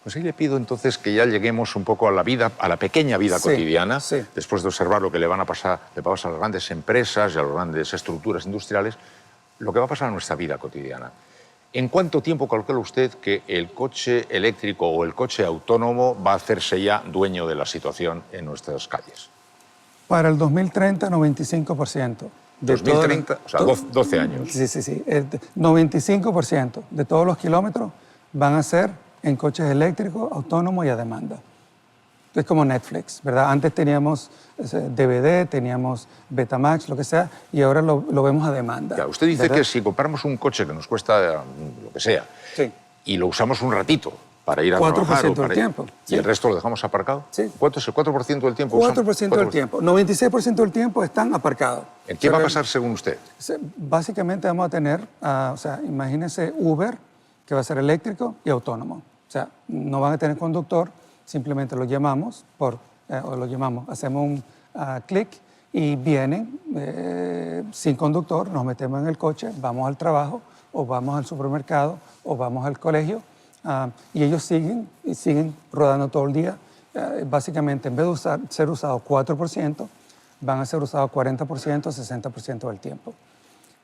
Pues ahí le pido entonces que ya lleguemos un poco a la vida, a la pequeña vida cotidiana, después de observar lo que le va a pasar a las grandes empresas y a las grandes estructuras industriales, lo que va a pasar a nuestra vida cotidiana. ¿En cuánto tiempo calcula usted que el coche eléctrico o el coche autónomo va a hacerse ya dueño de la situación en nuestras calles? Para el 2030, 95%. De 2030, o sea, 12 años. Sí. 95% de todos los kilómetros van a ser en coches eléctricos, autónomos y a demanda. Es como Netflix, ¿verdad? Antes teníamos DVD, teníamos Betamax, lo que sea, y ahora lo vemos a demanda. Ya, usted dice, ¿verdad?, que si compramos un coche que nos cuesta lo que sea, y lo usamos un ratito para ir a trabajar... 4% del tiempo. ¿Y el resto lo dejamos aparcado? Sí. ¿Cuánto es el 4% del tiempo? 4% del tiempo. 96% del tiempo están aparcados. ¿En qué va a pasar según usted? Básicamente vamos a tener, o sea, imagínese Uber, que va a ser eléctrico y autónomo. O sea, no van a tener conductor, simplemente lo llamamos, hacemos un clic y vienen sin conductor, nos metemos en el coche, vamos al trabajo o vamos al supermercado o vamos al colegio y ellos siguen rodando todo el día. Básicamente, en vez de ser usados 4%, van a ser usados 40%, 60% del tiempo.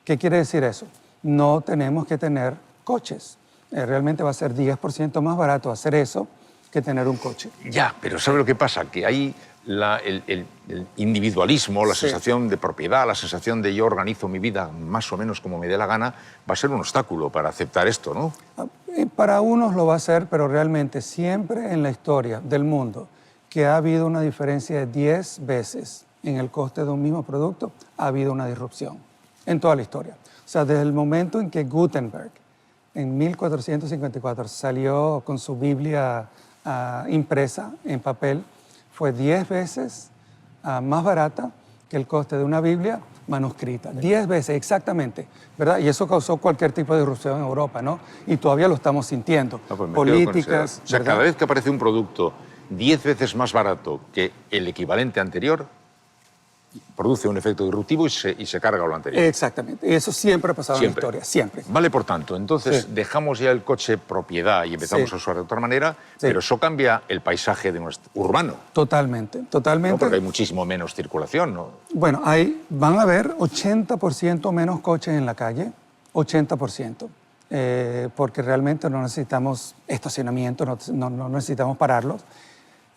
¿Qué quiere decir eso? No tenemos que tener coches. Realmente va a ser 10% más barato hacer eso que tener un coche. Ya, pero ¿sabe lo que pasa? Que ahí el individualismo, la sensación de propiedad, la sensación de yo organizo mi vida más o menos como me dé la gana, va a ser un obstáculo para aceptar esto, ¿no? Para unos lo va a ser, pero realmente siempre en la historia del mundo que ha habido una diferencia de 10 veces en el coste de un mismo producto, ha habido una disrupción en toda la historia. O sea, desde el momento en que Gutenberg en 1454 salió con su Biblia impresa en papel, fue 10 veces más barata que el coste de una Biblia manuscrita. 10 veces, exactamente, ¿verdad? Y eso causó cualquier tipo de disrupción en Europa, ¿no? Y todavía lo estamos sintiendo. Pues políticas... O sea, ¿verdad?, cada vez que aparece un producto 10 veces más barato que el equivalente anterior, produce un efecto disruptivo y se carga lo anterior. Exactamente. Y eso siempre ha pasado en la historia, siempre. Vale, por tanto, entonces dejamos ya el coche propiedad y empezamos a usar de otra manera, pero eso cambia el paisaje de nuestro urbano. Totalmente. No, porque hay muchísimo menos circulación, ¿no? Bueno, van a haber 80% menos coches en la calle, 80%, porque realmente no necesitamos estacionamiento, no necesitamos pararlos.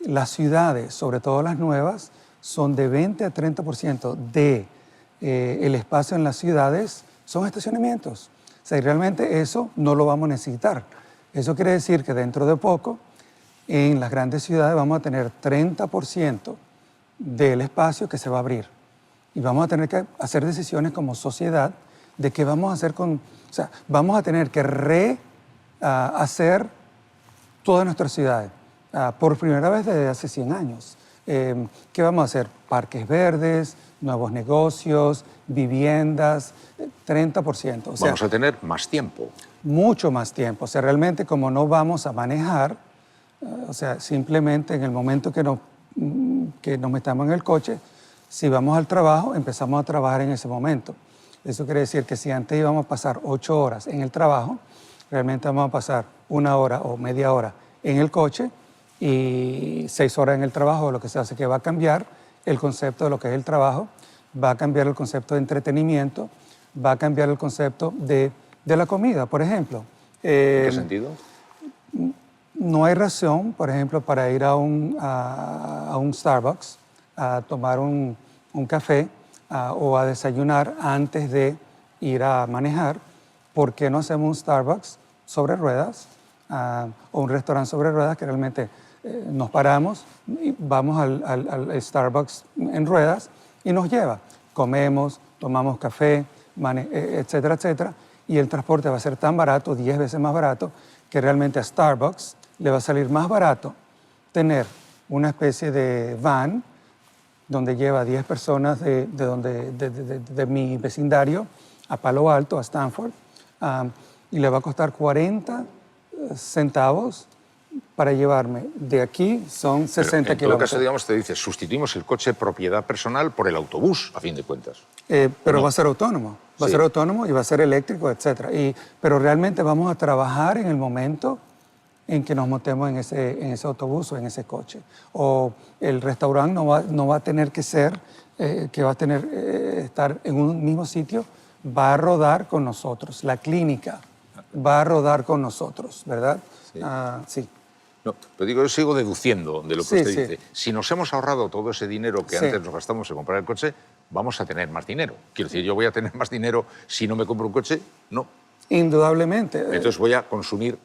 Las ciudades, sobre todo las nuevas, son de 20 a 30% de el espacio en las ciudades son estacionamientos. O sea, y realmente eso no lo vamos a necesitar. Eso quiere decir que dentro de poco, en las grandes ciudades vamos a tener 30% del espacio que se va a abrir. Y vamos a tener que hacer decisiones como sociedad de qué vamos a hacer con... O sea, vamos a tener que rehacer todas nuestras ciudades por primera vez desde hace 100 años. ¿Qué vamos a hacer? Parques verdes, nuevos negocios, viviendas, 30%. O sea, vamos a tener más tiempo. Mucho más tiempo. O sea, realmente como no vamos a manejar, o sea, simplemente en el momento que nos metamos en el coche, si vamos al trabajo, empezamos a trabajar en ese momento. Eso quiere decir que si antes íbamos a pasar 8 horas en el trabajo, realmente vamos a pasar 1 hora o media hora en el coche y 6 horas en el trabajo, lo que se hace que va a cambiar el concepto de lo que es el trabajo, va a cambiar el concepto de entretenimiento, va a cambiar el concepto de la comida, por ejemplo. ¿En qué sentido? No hay razón, por ejemplo, para ir a un Starbucks a tomar un café o a desayunar antes de ir a manejar. ¿Por qué no hacemos un Starbucks sobre ruedas o un restaurante sobre ruedas que realmente nos paramos y vamos al Starbucks en ruedas y nos lleva? Comemos, tomamos café, etcétera, etcétera, y el transporte va a ser tan barato, 10 veces más barato, que realmente a Starbucks le va a salir más barato tener una especie de van donde lleva 10 personas de mi vecindario a Palo Alto, a Stanford, y le va a costar 40 centavos para llevarme de aquí, son 60 kilómetros. En todo caso, digamos, te dice, sustituimos el coche propiedad personal por el autobús, a fin de cuentas. Pero va a ser autónomo, va a ser autónomo y va a ser eléctrico, etc. Pero realmente vamos a trabajar en el momento en que nos montemos en ese autobús o en ese coche. O el restaurante no va a tener que ser, que va a tener estar en un mismo sitio, va a rodar con nosotros. La clínica va a rodar con nosotros, ¿verdad? Sí. Sí. No, pero digo, yo sigo deduciendo de lo que usted dice. Si nos hemos ahorrado todo ese dinero que antes nos gastamos en comprar el coche, vamos a tener más dinero. Quiero decir, yo voy a tener más dinero si no me compro un coche, no. Indudablemente. Entonces voy a consumir,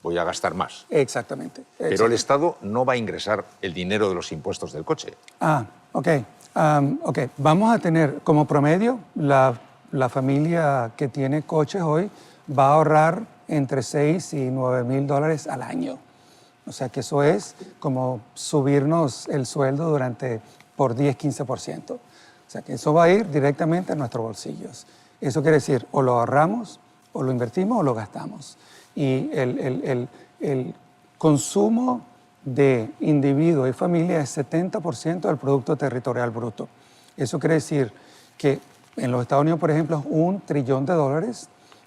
voy a gastar más. Exactamente. Pero el Estado no va a ingresar el dinero de los impuestos del coche. Ok. Vamos a tener como promedio, la familia que tiene coches hoy va a ahorrar entre 6 y 9 mil dólares al año. O sea que eso es como subirnos el sueldo por 10-15%. O sea que eso va a ir directamente a nuestros bolsillos. Eso quiere decir, o lo ahorramos, o lo invertimos, o lo gastamos. Y el consumo de individuo y familia es 70% del Producto Territorial Bruto. Eso quiere decir que en los Estados Unidos, por ejemplo, es $1 trillón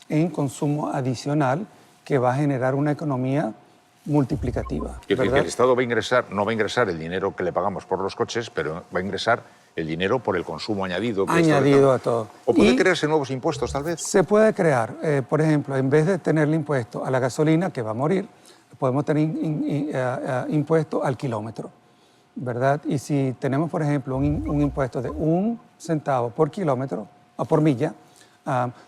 en consumo adicional que va a generar una economía multiplicativa. Quiero decir que el Estado no va a ingresar el dinero que le pagamos por los coches, pero va a ingresar el dinero por el consumo añadido. Añadido a todo. ¿O puede crearse nuevos impuestos, tal vez? Se puede crear. Por ejemplo, en vez de tenerle impuesto a la gasolina, que va a morir, podemos tener impuesto al kilómetro, ¿verdad? Y si tenemos, por ejemplo, un impuesto de 1 centavo por kilómetro o por milla,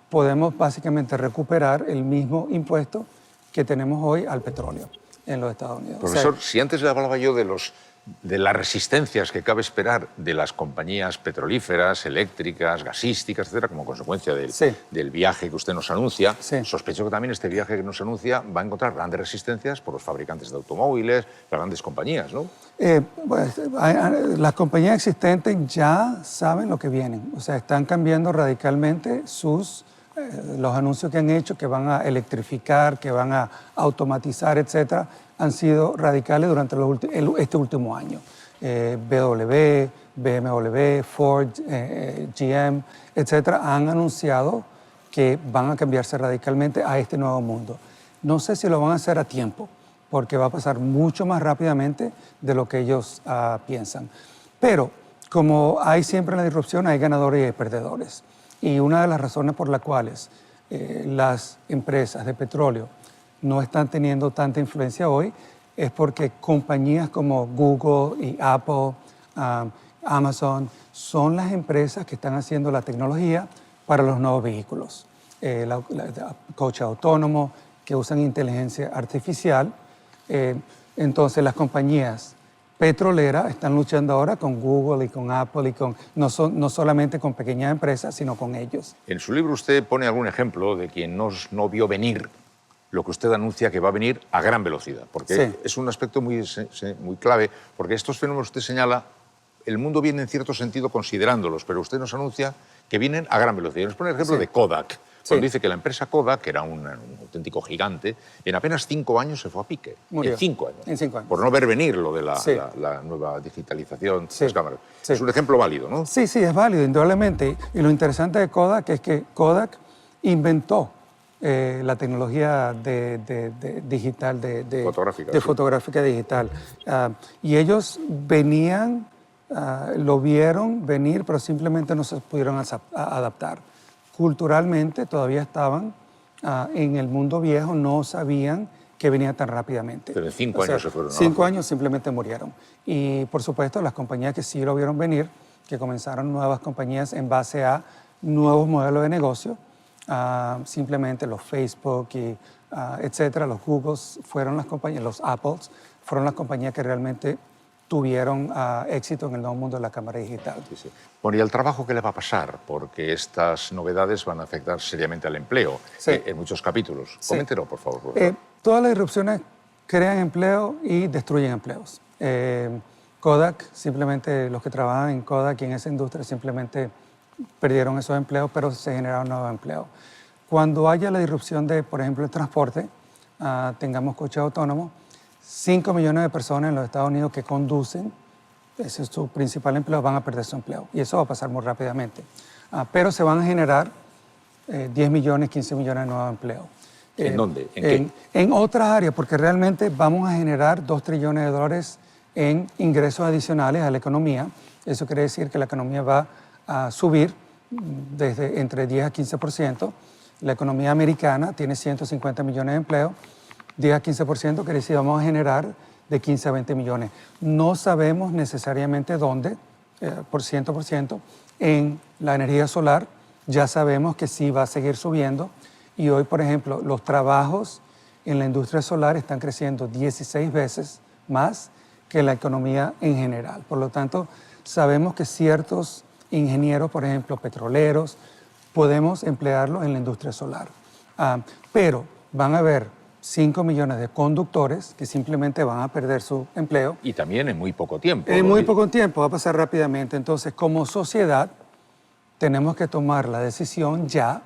podemos básicamente recuperar el mismo impuesto que tenemos hoy al petróleo en los Estados Unidos. Profesor, si antes le hablaba yo de las resistencias que cabe esperar de las compañías petrolíferas, eléctricas, gasísticas, etcétera, como consecuencia del viaje que usted nos anuncia, sospecho que también este viaje que nos anuncia va a encontrar grandes resistencias por los fabricantes de automóviles, las grandes compañías, ¿no? Las compañías existentes ya saben lo que vienen, o sea, están cambiando radicalmente los anuncios que han hecho, que van a electrificar, que van a automatizar, etcétera, han sido radicales durante este último año. BMW, Ford, GM, etcétera, han anunciado que van a cambiarse radicalmente a este nuevo mundo. No sé si lo van a hacer a tiempo, porque va a pasar mucho más rápidamente de lo que ellos piensan. Pero como hay siempre en la disrupción, hay ganadores y hay perdedores. Y una de las razones por las cuales las empresas de petróleo no están teniendo tanta influencia hoy es porque compañías como Google y Apple, Amazon, son las empresas que están haciendo la tecnología para los nuevos vehículos. Coches autónomos que usan inteligencia artificial. Entonces las compañías petroleras están luchando ahora con Google y con Apple y no solamente con pequeñas empresas, sino con ellos. En su libro usted pone algún ejemplo de quien no vio venir lo que usted anuncia que va a venir a gran velocidad, porque es un aspecto muy clave, porque estos fenómenos usted señala, el mundo viene en cierto sentido considerándolos, pero usted nos anuncia que vienen a gran velocidad. Nos pone el ejemplo de Kodak. Cuando dice que la empresa Kodak, que era un auténtico gigante, en apenas 5 años se fue a pique. Murió. En 5 años. En 5 años. Por no ver venir lo de la nueva digitalización de las cámaras. Es un ejemplo válido, ¿no? Sí, es válido, indudablemente. Y lo interesante de Kodak es que Kodak inventó la tecnología digital, fotográfica digital. Y ellos venían, lo vieron venir, pero simplemente no se pudieron adaptar. Culturalmente todavía estaban en el mundo viejo, no sabían que venía tan rápidamente. Pero en 5 años se fueron. 5 años simplemente murieron. Y por supuesto las compañías que sí lo vieron venir, que comenzaron nuevas compañías en base a nuevos modelos de negocio, simplemente los Facebook y etcétera, los Googles fueron las compañías, los Apples fueron las compañías que realmente tuvieron éxito en el nuevo mundo de la cámara digital. Bueno, ¿y el trabajo qué le va a pasar? Porque estas novedades van a afectar seriamente al empleo en muchos capítulos. Coméntelo, por favor. Todas las disrupciones crean empleo y destruyen empleos. Kodak, simplemente los que trabajan en Kodak y en esa industria simplemente perdieron esos empleos, pero se generaron nuevos empleos. Cuando haya la disrupción de, por ejemplo, el transporte, tengamos coches autónomos, 5 millones de personas en los Estados Unidos que conducen, ese es su principal empleo, van a perder su empleo. Y eso va a pasar muy rápidamente. Pero se van a generar 10 millones, 15 millones de nuevos empleos. ¿En dónde? ¿En qué? En otras áreas, porque realmente vamos a generar 2 trillones de dólares en ingresos adicionales a la economía. Eso quiere decir que la economía va a subir desde entre 10 a 15%. La economía americana tiene 150 millones de empleos. 10 a 15% quiere decir que vamos a generar de 15 a 20 millones. No sabemos necesariamente dónde, por 100%. En la energía solar ya sabemos que sí va a seguir subiendo. Y hoy, por ejemplo, los trabajos en la industria solar están creciendo 16 veces más que la economía en general. Por lo tanto, sabemos que ciertos ingenieros, por ejemplo, petroleros, podemos emplearlos en la industria solar. Pero van a haber 5 millones de conductores que simplemente van a perder su empleo. Y también en muy poco tiempo. En muy poco tiempo, va a pasar rápidamente. Entonces, como sociedad, tenemos que tomar la decisión ya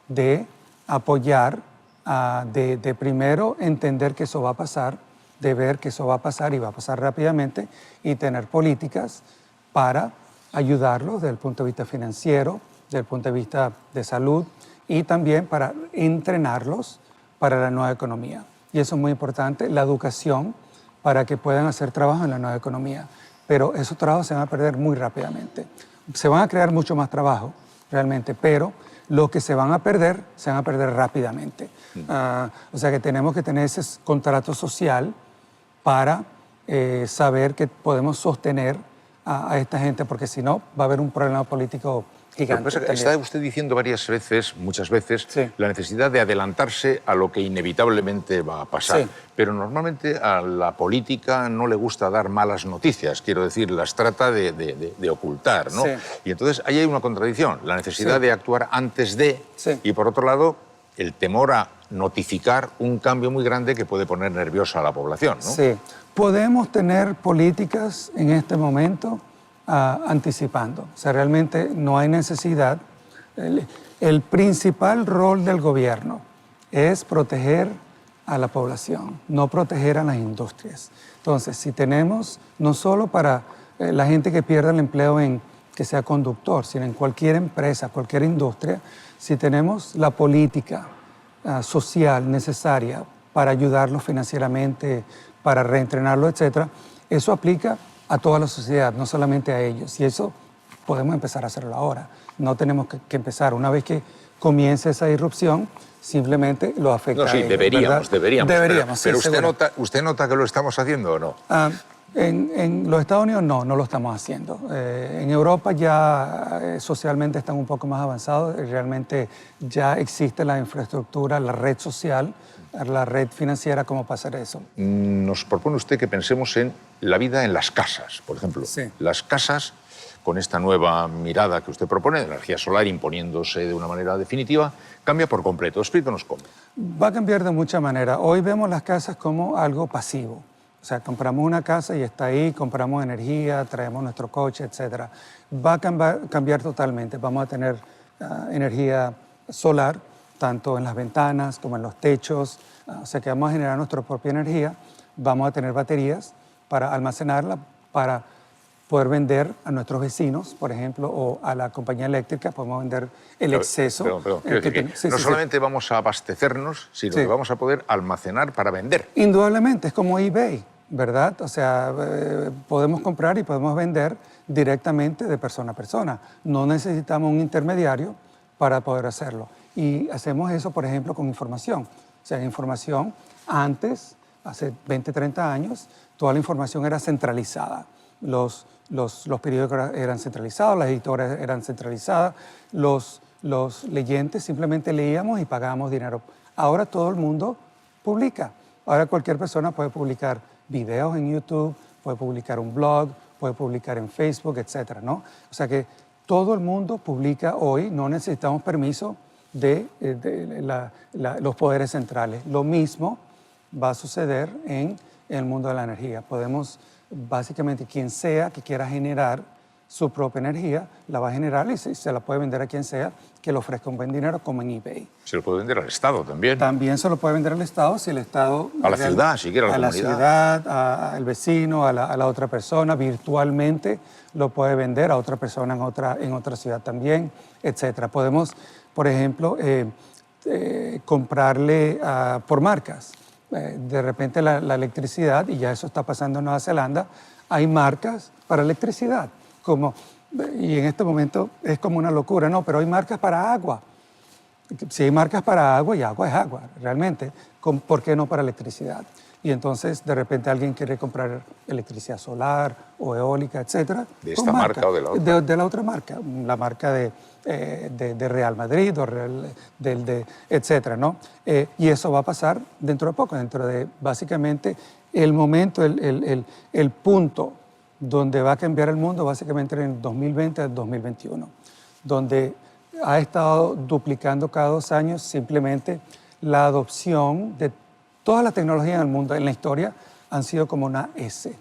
de apoyar, de primero entender que eso va a pasar, de ver que eso va a pasar y va a pasar rápidamente, y tener políticas para ayudarlos desde el punto de vista financiero, desde el punto de vista de salud, y también para entrenarlos para la nueva economía. Y eso es muy importante, la educación para que puedan hacer trabajo en la nueva economía. Pero esos trabajos se van a perder muy rápidamente. Se van a crear mucho más trabajo, realmente, pero los que se van a perder rápidamente. O sea que tenemos que tener ese contrato social para saber que podemos sostener a esta gente, porque si no va a haber un problema político gigante. Está usted diciendo muchas veces, sí, la necesidad de adelantarse a lo que inevitablemente va a pasar. Sí. Pero normalmente a la política no le gusta dar malas noticias, quiero decir, las trata de ocultar, ¿no? Sí. Y entonces ahí hay una contradicción, la necesidad Sí. de actuar antes de, Sí. y por otro lado, el temor a notificar un cambio muy grande que puede poner nerviosa a la población, ¿no? Sí. Podemos tener políticas en este momento anticipando. O sea, realmente no hay necesidad. El principal rol del gobierno es proteger a la población, no proteger a las industrias. Entonces, si tenemos, no solo para la gente que pierde el empleo en que sea conductor, sino en cualquier empresa, cualquier industria, si tenemos la política social necesaria para ayudarlos financieramente, para reentrenarlos, etc., eso aplica a toda la sociedad, no solamente a ellos. Y eso podemos empezar a hacerlo ahora. No tenemos que empezar. Una vez que comience esa irrupción, simplemente lo afecta. No, sí, a ellos, deberíamos. Pero sí, ¿usted nota que lo estamos haciendo o no? En los Estados Unidos no lo estamos haciendo. En Europa ya socialmente están un poco más avanzados. Realmente ya existe la infraestructura, la red social, la red financiera, como para hacer eso. Nos propone usted que pensemos en la vida en las casas, por ejemplo. Sí. Las casas, con esta nueva mirada que usted propone, de la energía solar imponiéndose de una manera definitiva, cambia por completo. Explícanos cómo. Va a cambiar de mucha manera. Hoy vemos las casas como algo pasivo. O sea, compramos una casa y está ahí, compramos energía, traemos nuestro coche, etc. Va a cambiar totalmente. Vamos a tener energía solar, tanto en las ventanas como en los techos. O sea, que vamos a generar nuestra propia energía. Vamos a tener baterías para almacenarla, para poder vender a nuestros vecinos, por ejemplo, o a la compañía eléctrica, podemos vender el exceso. Perdón. No solamente vamos a abastecernos, sino que vamos a poder almacenar para vender. Indudablemente, es como eBay, ¿verdad? O sea, podemos comprar y podemos vender directamente de persona a persona. No necesitamos un intermediario para poder hacerlo. Y hacemos eso, por ejemplo, con información. O sea, información antes, hace 20, 30 años, toda la información era centralizada. Los periódicos eran centralizados, las editoras eran centralizadas, los leyentes simplemente leíamos y pagábamos dinero. Ahora todo el mundo publica. Ahora cualquier persona puede publicar videos en YouTube, puede publicar un blog, puede publicar en Facebook, etcétera, ¿no? O sea que todo el mundo publica hoy, no necesitamos permiso de los poderes centrales. Lo mismo va a suceder en el mundo de la energía. Podemos, básicamente, quien sea que quiera generar su propia energía, la va a generar y se la puede vender a quien sea que le ofrezca un buen dinero, como en eBay. Se lo puede vender al Estado también. También se lo puede vender al Estado si el Estado... A la ciudad, si quiere, a la comunidad. A la ciudad, al vecino, a la otra persona, virtualmente lo puede vender a otra persona en otra ciudad también, etcétera. Podemos, por ejemplo, comprarle por marcas. De repente la electricidad, y ya eso está pasando en Nueva Zelanda, hay marcas para electricidad, y en este momento es como una locura, no, pero hay marcas para agua. Si hay marcas para agua, y agua es agua, realmente, ¿por qué no para electricidad? Y entonces, de repente, alguien quiere comprar electricidad solar o eólica, etcétera. ¿De esta marca o de la otra? De la otra marca, la marca de Real Madrid, o etcétera, ¿no? Y eso va a pasar dentro de poco, dentro de, básicamente, el momento, el punto donde va a cambiar el mundo, básicamente en el 2020 al 2021, donde ha estado duplicando cada 2 años simplemente la adopción de toda la tecnología en el mundo, en la historia, han sido como una S,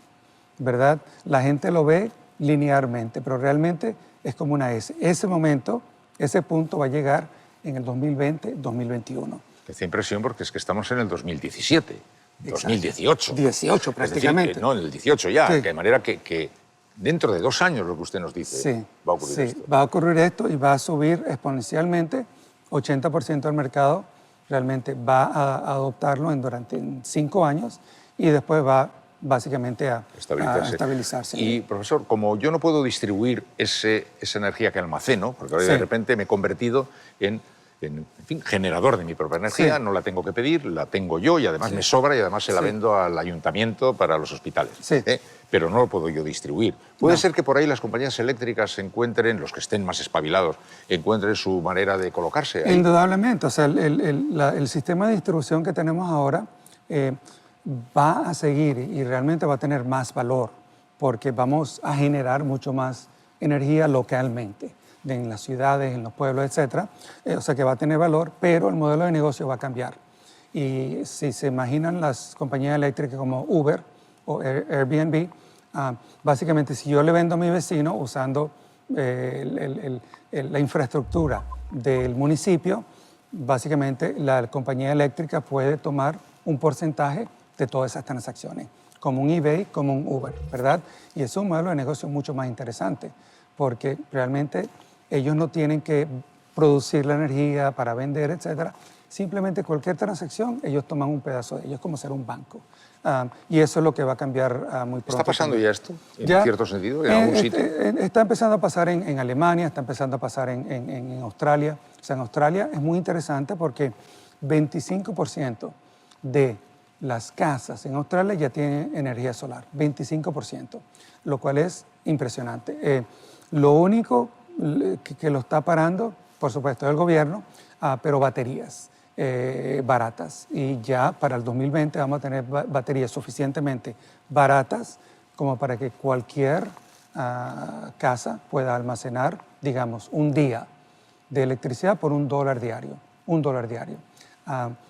¿verdad? La gente lo ve linealmente, pero realmente es como una S. Ese momento, ese punto va a llegar en el 2020-2021. Esta impresión porque es que estamos en el 2017, 2018. 18 prácticamente. Es decir, no, en el 18 ya, Sí. de manera que dentro de 2 años, lo que usted nos dice, Sí, va a ocurrir sí, esto. va a ocurrir esto y va a subir exponencialmente. 80% del mercado realmente va a adoptarlo durante 5 años y después va básicamente a estabilizarse. Y, profesor, como yo no puedo distribuir esa energía que almaceno, porque ahora Sí. de repente me he convertido en fin, generador de mi propia energía, Sí. no la tengo que pedir, la tengo yo y además me sobra y además se la vendo al ayuntamiento para los hospitales. Sí. Pero no lo puedo yo distribuir. Puede No. ser que por ahí las compañías eléctricas encuentren, los que estén más espabilados, encuentren su manera de colocarse ahí. Indudablemente, o sea, el sistema de distribución que tenemos ahora va a seguir y realmente va a tener más valor porque vamos a generar mucho más energía localmente, en las ciudades, en los pueblos, etcétera. O sea que va a tener valor, pero el modelo de negocio va a cambiar. Y si se imaginan las compañías eléctricas como Uber o Airbnb, básicamente si yo le vendo a mi vecino usando la infraestructura del municipio, básicamente la compañía eléctrica puede tomar un porcentaje de todas esas transacciones, como un eBay, como un Uber, ¿verdad? Y es un modelo de negocio mucho más interesante, porque realmente ellos no tienen que producir la energía para vender, etcétera. Simplemente cualquier transacción, ellos toman un pedazo de ellos, como ser un banco. Y eso es lo que va a cambiar muy pronto. ¿Está pasando también. ya esto, en cierto sentido, en algún sitio? Está empezando a pasar en Alemania, está empezando a pasar en Australia. O sea, en Australia es muy interesante porque 25% de las casas en Australia ya tienen energía solar, 25%, lo cual es impresionante. Lo único que lo está parando, por supuesto, es el gobierno, pero baterías baratas. Y ya para el 2020 vamos a tener baterías suficientemente baratas como para que cualquier casa pueda almacenar, digamos, un día de electricidad por $1 diario. $1 diario.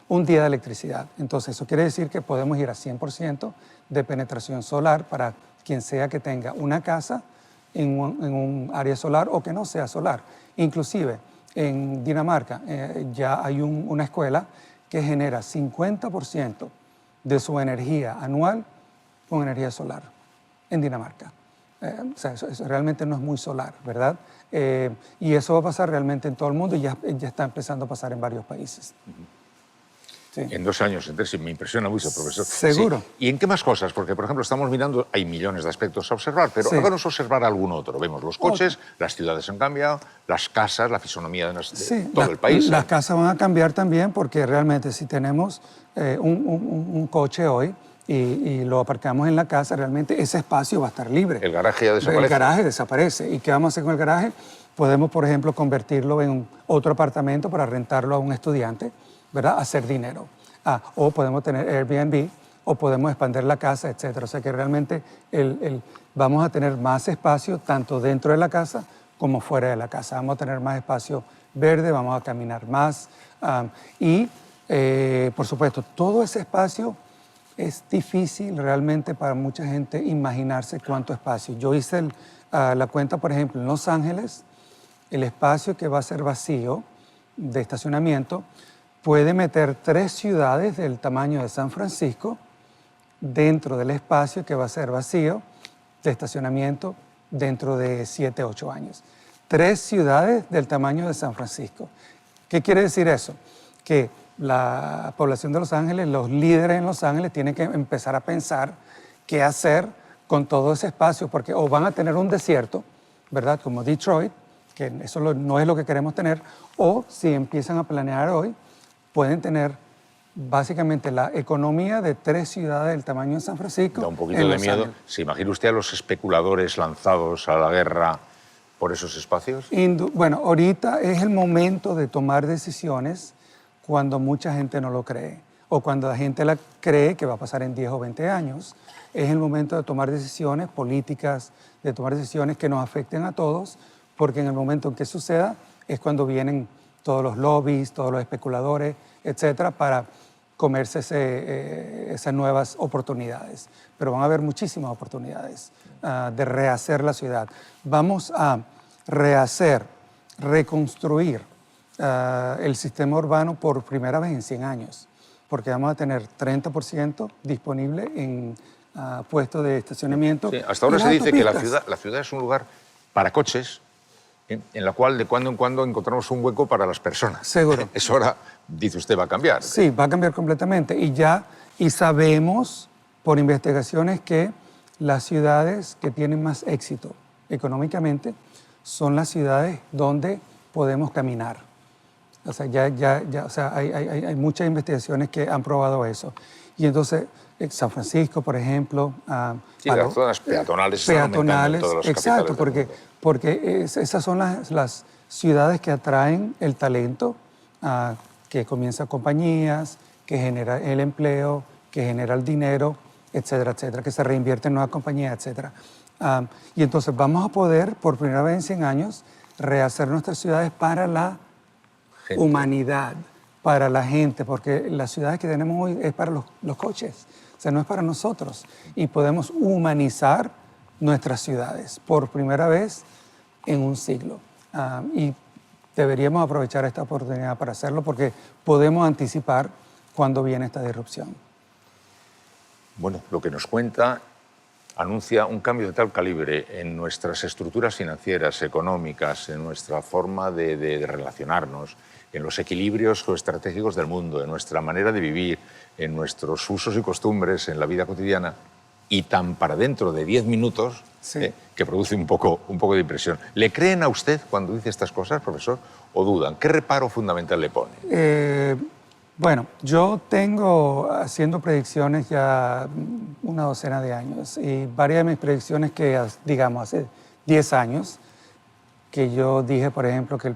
Un día de electricidad. Entonces, eso quiere decir que podemos ir a 100% de penetración solar para quien sea que tenga una casa en un área solar o que no sea solar. Inclusive, en Dinamarca ya hay una escuela que genera 50% de su energía anual con energía solar en Dinamarca. O sea, eso realmente no es muy solar, ¿verdad? Y eso va a pasar realmente en todo el mundo y ya está empezando a pasar en varios países. Sí. En 2 años, entonces me impresiona mucho, profesor. Seguro. Sí. ¿Y en qué más cosas? Porque, por ejemplo, estamos mirando, hay millones de aspectos a observar, pero háganos observar algún otro. Vemos los coches, las ciudades han cambiado, las casas, la fisonomía de todo el país. Las casas van a cambiar también porque realmente si tenemos un coche hoy y lo aparcamos en la casa, realmente ese espacio va a estar libre. El garaje ya desaparece. El garaje desaparece. ¿Y qué vamos a hacer con el garaje? Podemos, por ejemplo, convertirlo en otro apartamento para rentarlo a un estudiante, ¿verdad? Hacer dinero. O podemos tener Airbnb, o podemos expandir la casa, etc. O sea que realmente vamos a tener más espacio tanto dentro de la casa como fuera de la casa. Vamos a tener más espacio verde, vamos a caminar más. Por supuesto, todo ese espacio es difícil realmente para mucha gente imaginarse cuánto espacio. Yo hice la cuenta, por ejemplo, en Los Ángeles, el espacio que va a ser vacío de estacionamiento puede meter 3 ciudades del tamaño de San Francisco dentro del espacio que va a ser vacío de estacionamiento dentro de 7, 8 años. 3 ciudades del tamaño de San Francisco. ¿Qué quiere decir eso? que la población de Los Ángeles, los líderes en Los Ángeles tienen que empezar a pensar qué hacer con todo ese espacio, porque o van a tener un desierto, ¿verdad? Como Detroit, que eso no es lo que queremos tener, o si empiezan a planear hoy, pueden tener básicamente la economía de 3 ciudades del tamaño de San Francisco. Da un poquito de miedo. ¿Se imagina usted a los especuladores lanzados a la guerra por esos espacios? Bueno, ahorita es el momento de tomar decisiones cuando mucha gente no lo cree, o cuando la gente la cree que va a pasar en 10 o 20 años. Es el momento de tomar decisiones políticas, de tomar decisiones que nos afecten a todos, porque en el momento en que suceda es cuando vienen todos los lobbies, todos los especuladores, etcétera, para comerse esas nuevas oportunidades. Pero van a haber muchísimas oportunidades de rehacer la ciudad. Vamos a rehacer, reconstruir el sistema urbano por primera vez en 100 años, porque vamos a tener 30% disponible en puestos de estacionamiento. Sí, hasta ahora se dice que la ciudad es un lugar para coches, en la cual de cuando en cuando encontramos un hueco para las personas. Seguro. Eso ahora, dice usted, va a cambiar. Sí, va a cambiar completamente. Y sabemos por investigaciones que las ciudades que tienen más éxito económicamente son las ciudades donde podemos caminar. O sea, hay muchas investigaciones que han probado eso. Y entonces, San Francisco, por ejemplo... Sí, las zonas peatonales están aumentando en todas las exacto, capitales del mundo. porque esas son las ciudades que atraen el talento, que comienza compañías, que genera el empleo, que genera el dinero, etcétera, etcétera, que se reinvierte en nuevas compañías, etcétera. Y entonces vamos a poder, por primera vez en 100 años, rehacer nuestras ciudades para la humanidad, para la gente, porque las ciudades que tenemos hoy es para los coches, o sea, no es para nosotros. Y podemos humanizar nuestras ciudades por primera vez en un siglo. Y deberíamos aprovechar esta oportunidad para hacerlo porque podemos anticipar cuándo viene esta disrupción. Bueno, lo que nos cuenta anuncia un cambio de tal calibre en nuestras estructuras financieras, económicas, en nuestra forma de relacionarnos, en los equilibrios geoestratégicos del mundo, en nuestra manera de vivir, en nuestros usos y costumbres, en la vida cotidiana, y tan para dentro de 10 minutos, sí, que produce un poco de impresión. ¿Le creen a usted cuando dice estas cosas, profesor, o dudan? ¿Qué reparo fundamental le pone? Bueno, yo tengo haciendo predicciones ya una docena de años y varias de mis predicciones que, digamos, hace 10 años, que yo dije, por ejemplo, que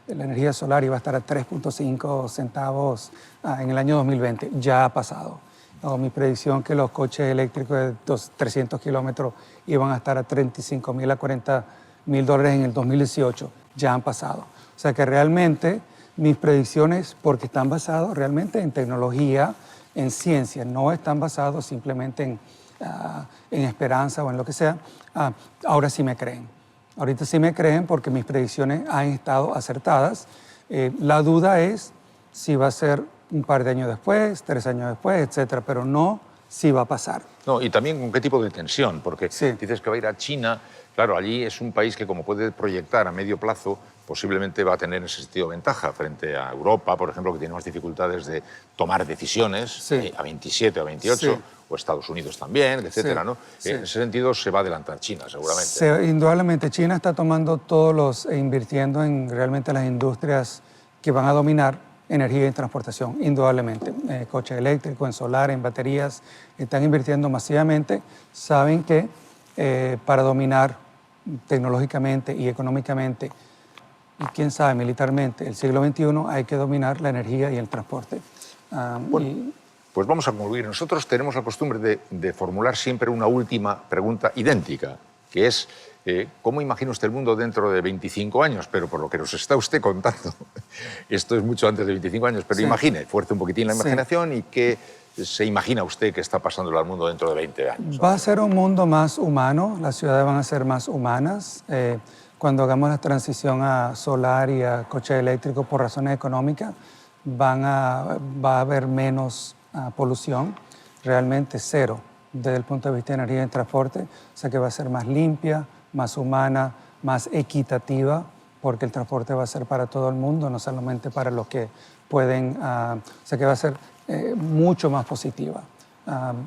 la energía solar iba a estar a 3.5 centavos en el año 2020, ya ha pasado. O mi predicción que los coches eléctricos de 300 kilómetros iban a estar a $35,000 a $40,000 en el 2018, ya han pasado. O sea que realmente mis predicciones, porque están basadas realmente en tecnología, en ciencia, no están basados simplemente en esperanza o en lo que sea, ahora sí me creen. Ahorita sí me creen porque mis predicciones han estado acertadas. La duda es si va a ser un par de años después, 3 años después, etcétera, pero no si va a pasar. No, y también con qué tipo de tensión, porque sí, dices que va a ir a China. Claro, allí es un país que, como puede proyectar a medio plazo, posiblemente va a tener en ese sentido ventaja frente a Europa, por ejemplo, que tiene más dificultades de tomar decisiones, sí, a 27 o a 28, sí, o Estados Unidos también, etcétera, sí, ¿no? Sí. En ese sentido se va a adelantar China, seguramente. Indudablemente, China está tomando invirtiendo en realmente las industrias que van a dominar energía y transportación, indudablemente. Coches eléctricos, en solar, en baterías, están invirtiendo masivamente. Saben que para dominar tecnológicamente y económicamente, y quién sabe, militarmente, el siglo XXI hay que dominar la energía y el transporte. Bueno, pues vamos a concluir. Nosotros tenemos la costumbre de formular siempre una última pregunta idéntica, que es ¿cómo imagina usted el mundo dentro de 25 años? Pero por lo que nos está usted contando, esto es mucho antes de 25 años, pero sí, imagine, fuerce un poquitín la imaginación, sí, y ¿qué se imagina usted que está pasando al mundo dentro de 20 años? Va a ser un mundo más humano, las ciudades van a ser más humanas. Cuando hagamos la transición a solar y a coche eléctrico por razones económicas, va a haber menos polución, realmente cero desde el punto de vista de energía y transporte, o sea que va a ser más limpia, más humana, más equitativa, porque el transporte va a ser para todo el mundo, no solamente para los que pueden, o sea que va a ser mucho más positiva.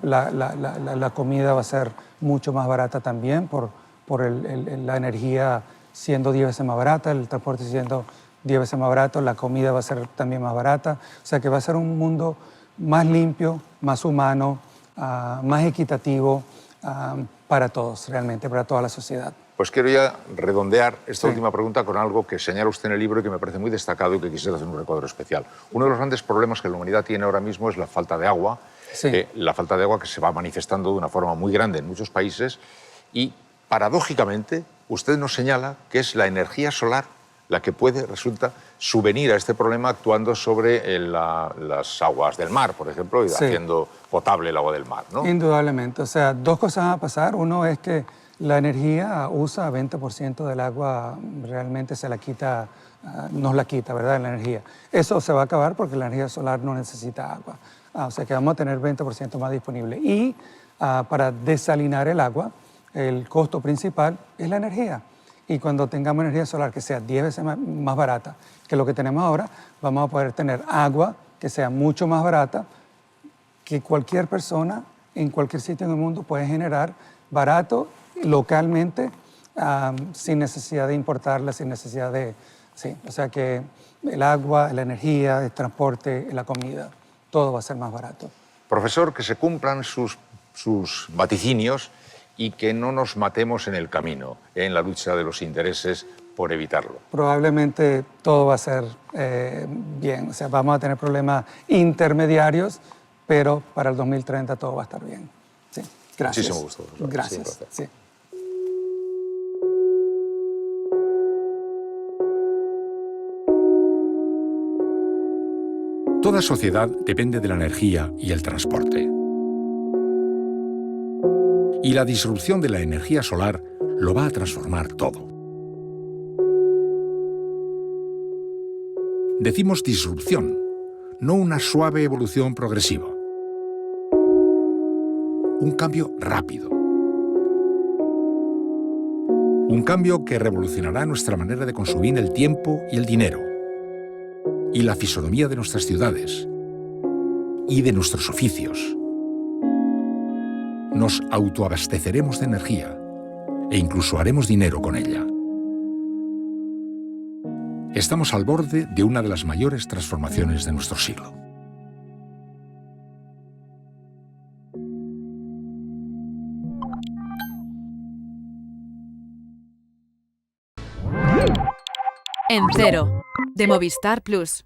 La comida va a ser mucho más barata también por la energía siendo 10 veces más barata, el transporte siendo 10 veces más barato, la comida va a ser también más barata. O sea que va a ser un mundo más limpio, más humano, más equitativo para todos, realmente, para toda la sociedad. Pues quiero ya redondear esta última pregunta con algo que señala usted en el libro y que me parece muy destacado y que quisiera hacer un recuadro especial. Uno de los grandes problemas que la humanidad tiene ahora mismo es la falta de agua. La falta de agua que se va manifestando de una forma muy grande en muchos países y, paradójicamente, usted nos señala que es la energía solar la que puede, resulta, subvenir a este problema actuando sobre las aguas del mar, por ejemplo, y haciendo potable el agua del mar, ¿no? Indudablemente. O sea, dos cosas van a pasar. Uno es que la energía usa 20% del agua, realmente se la quita, nos la quita, ¿verdad?, la energía. Eso se va a acabar porque la energía solar no necesita agua. O sea que vamos a tener 20% más disponible. Y para desalinar el agua, el costo principal es la energía. Y cuando tengamos energía solar que sea 10 veces más barata que lo que tenemos ahora, vamos a poder tener agua que sea mucho más barata, que cualquier persona en cualquier sitio en el mundo puede generar barato, localmente, sin necesidad de importarla, sin necesidad de... Sí, o sea que el agua, la energía, el transporte, la comida, todo va a ser más barato. Profesor, que se cumplan sus vaticinios y que no nos matemos en el camino, en la lucha de los intereses por evitarlo. Probablemente todo va a ser bien, o sea, vamos a tener problemas intermediarios, pero para el 2030 todo va a estar bien. Sí, gracias. Muchísimo gusto, profesor. Gracias. Sí. Toda sociedad depende de la energía y el transporte. Y la disrupción de la energía solar lo va a transformar todo. Decimos disrupción, no una suave evolución progresiva. Un cambio rápido. Un cambio que revolucionará nuestra manera de consumir el tiempo y el dinero, y la fisonomía de nuestras ciudades, y de nuestros oficios. Nos autoabasteceremos de energía, e incluso haremos dinero con ella. Estamos al borde de una de las mayores transformaciones de nuestro siglo. En Cero, de Movistar Plus.